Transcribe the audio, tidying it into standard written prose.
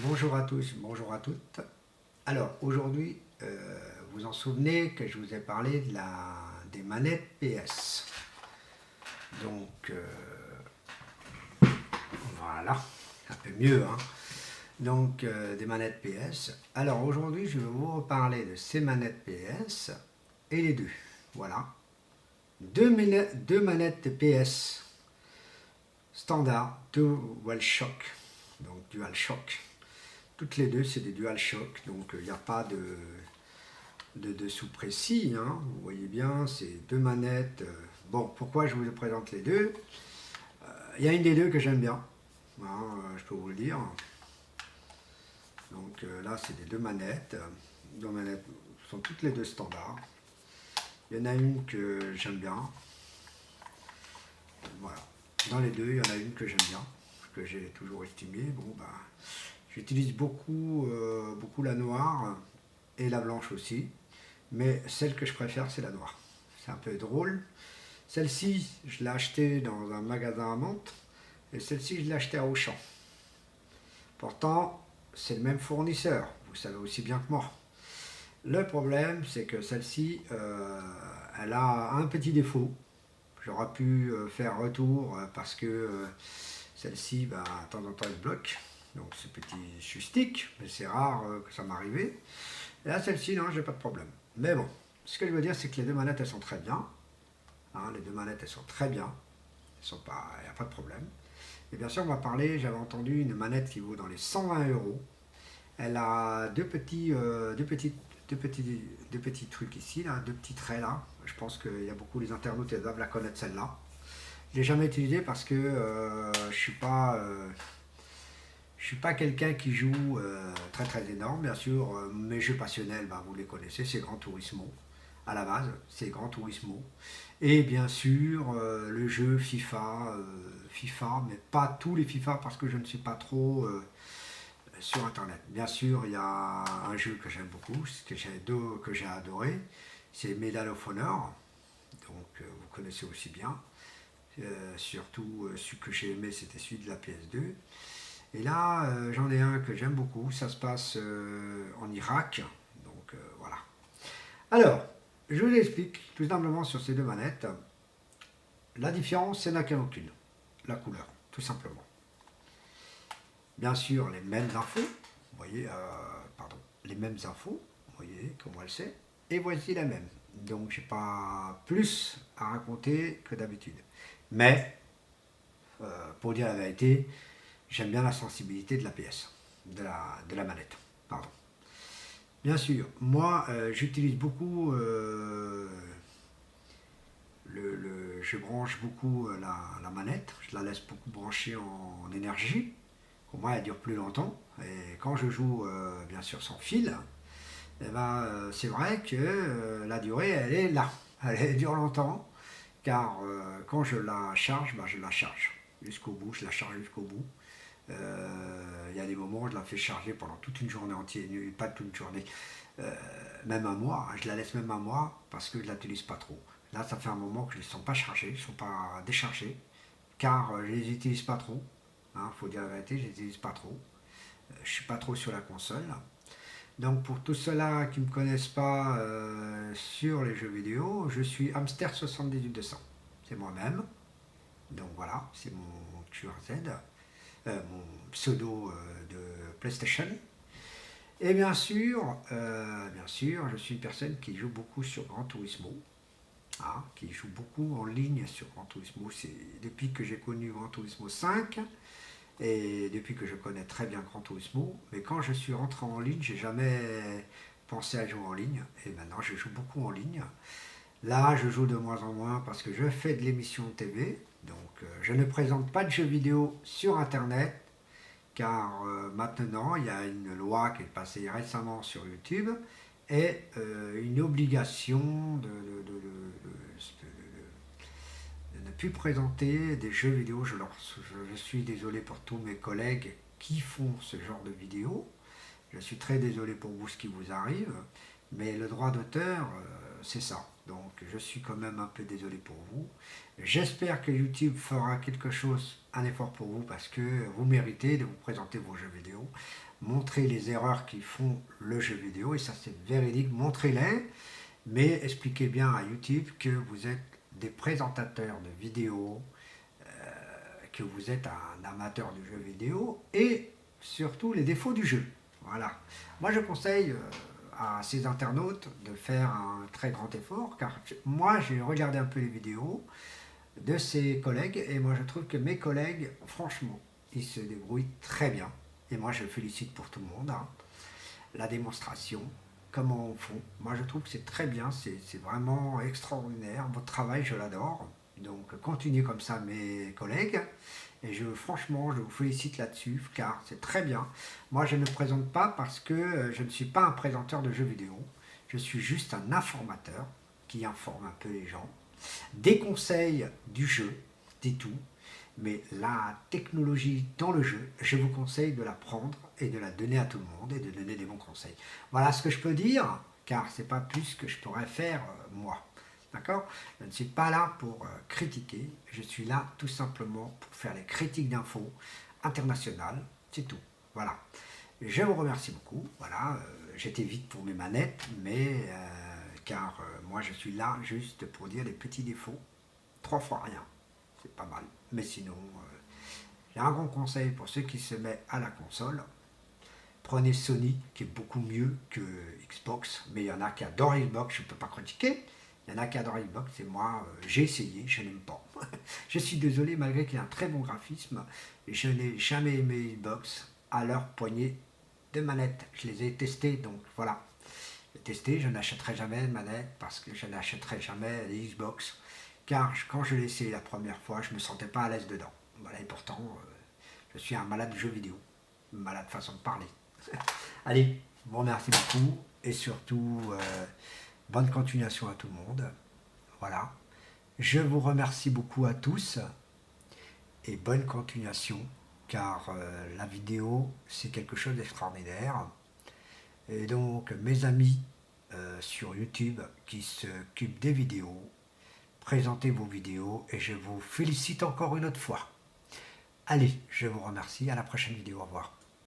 Bonjour à tous, bonjour à toutes. Alors aujourd'hui, vous en souvenez que je vous ai parlé des manettes PS. Donc voilà, un peu mieux, hein. Donc des manettes PS. Alors aujourd'hui, je vais vous reparler de ces manettes PS et les deux. Voilà, deux manettes PS standard, DualShock. Donc DualShock. Toutes les deux, c'est des DualShock, donc il n'y a pas de dessous précis, hein. Vous voyez bien, c'est deux manettes. Bon, pourquoi je vous présente les deux? Il y a une des deux que j'aime bien, hein, je peux vous le dire. Donc là, c'est des deux manettes. Deux manettes sont toutes les deux standards. Il y en a une que j'aime bien. Voilà. Dans les deux, il y en a une que j'aime bien, que j'ai toujours estimée. Bon, bah, j'utilise beaucoup la noire et la blanche aussi. Mais celle que je préfère, c'est la noire. C'est un peu drôle. Celle-ci, je l'ai achetée dans un magasin à Mantes, et celle-ci, je l'ai achetée à Auchan. Pourtant, c'est le même fournisseur, vous savez aussi bien que moi. Le problème, c'est que celle-ci, elle a un petit défaut. J'aurais pu faire retour parce que celle-ci, bah, de temps en temps, elle bloque. Donc c'est petit stick, mais c'est rare que ça m'arrive. Et là, celle-ci, non, j'ai pas de problème. Mais bon, ce que je veux dire, c'est que les deux manettes, elles sont très bien. Hein, les deux manettes, elles sont très bien. Il n'y a pas de problème. Et bien sûr, on va parler, j'avais entendu une manette qui vaut dans les 120 euros. Elle a deux petits trucs ici, là, deux petits traits là. Je pense qu'il y a beaucoup les internautes qui doivent la connaître celle-là. Je ne l'ai jamais utilisée parce que je suis pas quelqu'un qui joue très très énorme. Bien sûr, mes jeux passionnels, bah, vous les connaissez, c'est Gran Turismo. À la base, c'est Gran Turismo. Et bien sûr, le jeu FIFA, mais pas tous les FIFA parce que je ne suis pas trop sur Internet. Bien sûr, il y a un jeu que j'aime beaucoup, que j'ai adoré, c'est Medal of Honor. Donc, vous connaissez aussi bien. Surtout, celui que j'ai aimé, c'était celui de la PS2. Et là, j'en ai un que j'aime beaucoup. Ça se passe en Irak. Donc, voilà. Alors, je vous explique tout simplement sur ces deux manettes. La différence, c'est laquelle aucune. La couleur, tout simplement. Bien sûr, les mêmes infos. Vous voyez, les mêmes infos. Vous voyez comment elle c'est. Et voici la même. Donc, j'ai pas plus à raconter que d'habitude. Mais, pour dire la vérité, j'aime bien la sensibilité de la PS, de la manette. Pardon. Bien sûr, moi, j'utilise beaucoup je branche beaucoup la manette, je la laisse beaucoup brancher en énergie, au moins elle dure plus longtemps. Et quand je joue bien sûr sans fil, eh ben, c'est vrai que la durée elle est là, elle dure longtemps, car quand je la charge, ben, je la charge jusqu'au bout, je la charge jusqu'au bout. Il y a des moments où je la fais charger pendant toute une journée entière, pas toute une journée, même un mois, hein, je la laisse même un mois parce que je ne l'utilise pas trop. Là, ça fait un moment que je ne les sens pas chargés, ils ne sont pas déchargés, car je ne les utilise pas trop. Hein, faut dire la vérité, je ne les utilise pas trop. Je ne suis pas trop sur la console. Donc pour tous ceux-là qui ne me connaissent pas sur les jeux vidéo, je suis Hamster78200. C'est moi-même. Donc voilà, c'est mon QRZ, mon pseudo de PlayStation. Et bien sûr, je suis une personne qui joue beaucoup sur Gran Turismo. Ah, qui joue beaucoup en ligne sur Gran Turismo. C'est depuis que j'ai connu Gran Turismo 5 et depuis que je connais très bien Gran Turismo. Mais quand je suis rentré en ligne, j'ai jamais pensé à jouer en ligne. Et maintenant, je joue beaucoup en ligne. Là, je joue de moins en moins parce que je fais de l'émission de TV. Donc, je ne présente pas de jeux vidéo sur Internet. Car maintenant, il y a une loi qui est passée récemment sur YouTube et une obligation de ne plus présenter des jeux vidéo. Je suis désolé pour tous mes collègues qui font ce genre de vidéos. Je suis très désolé pour vous ce qui vous arrive, mais le droit d'auteur, c'est ça. Donc je suis quand même un peu désolé pour vous. J'espère que YouTube fera quelque chose un effort pour vous parce que vous méritez de vous présenter vos jeux vidéo, montrer les erreurs qui font le jeu vidéo, et ça c'est véridique, montrez-les, mais expliquez bien à YouTube que vous êtes des présentateurs de vidéos, que vous êtes un amateur du jeu vidéo, et surtout les défauts du jeu. Voilà. Moi je conseille à ces internautes de faire un très grand effort, car moi j'ai regardé un peu les vidéos de ses collègues, et moi je trouve que mes collègues, franchement, ils se débrouillent très bien, et moi je félicite pour tout le monde, hein. La démonstration, comment on font, moi je trouve que c'est très bien, c'est vraiment extraordinaire, votre travail je l'adore, donc continuez comme ça mes collègues, et franchement je vous félicite là-dessus, car c'est très bien. Moi je ne me présente pas parce que je ne suis pas un présenteur de jeux vidéo, je suis juste un informateur qui informe un peu les gens, des conseils du jeu, c'est tout. Mais la technologie dans le jeu, je vous conseille de la prendre et de la donner à tout le monde et de donner des bons conseils. Voilà ce que je peux dire, car c'est pas plus que je pourrais faire moi. D'accord? Je ne suis pas là pour critiquer, je suis là tout simplement pour faire les critiques d'infos internationales, c'est tout. Voilà. Je vous remercie beaucoup. Voilà, j'étais vite pour mes manettes, mais car moi je suis là juste pour dire les petits défauts. 3 fois rien, c'est pas mal. Mais sinon, j'ai un grand conseil pour ceux qui se mettent à la console. Prenez Sony, qui est beaucoup mieux que Xbox, mais il y en a qui adorent Xbox, je ne peux pas critiquer. Il y en a qui adorent Xbox, et moi, j'ai essayé, je n'aime pas. Je suis désolé, malgré qu'il y ait un très bon graphisme, je n'ai jamais aimé Xbox à leur poignée de manettes. Je les ai testés, donc voilà. J'ai testé, je n'achèterai jamais de manette parce que je n'achèterai jamais les Xbox. Car quand je l'ai essayé la première fois, je ne me sentais pas à l'aise dedans. Voilà, et pourtant, je suis un malade de jeux vidéo. Une malade façon de parler. Allez, je vous remercie beaucoup. Et surtout, bonne continuation à tout le monde. Voilà. Je vous remercie beaucoup à tous. Et bonne continuation. Car la vidéo, c'est quelque chose d'extraordinaire. Et donc, mes amis sur YouTube qui s'occupent des vidéos, présentez vos vidéos et je vous félicite encore une autre fois. Allez, je vous remercie, à la prochaine vidéo, au revoir.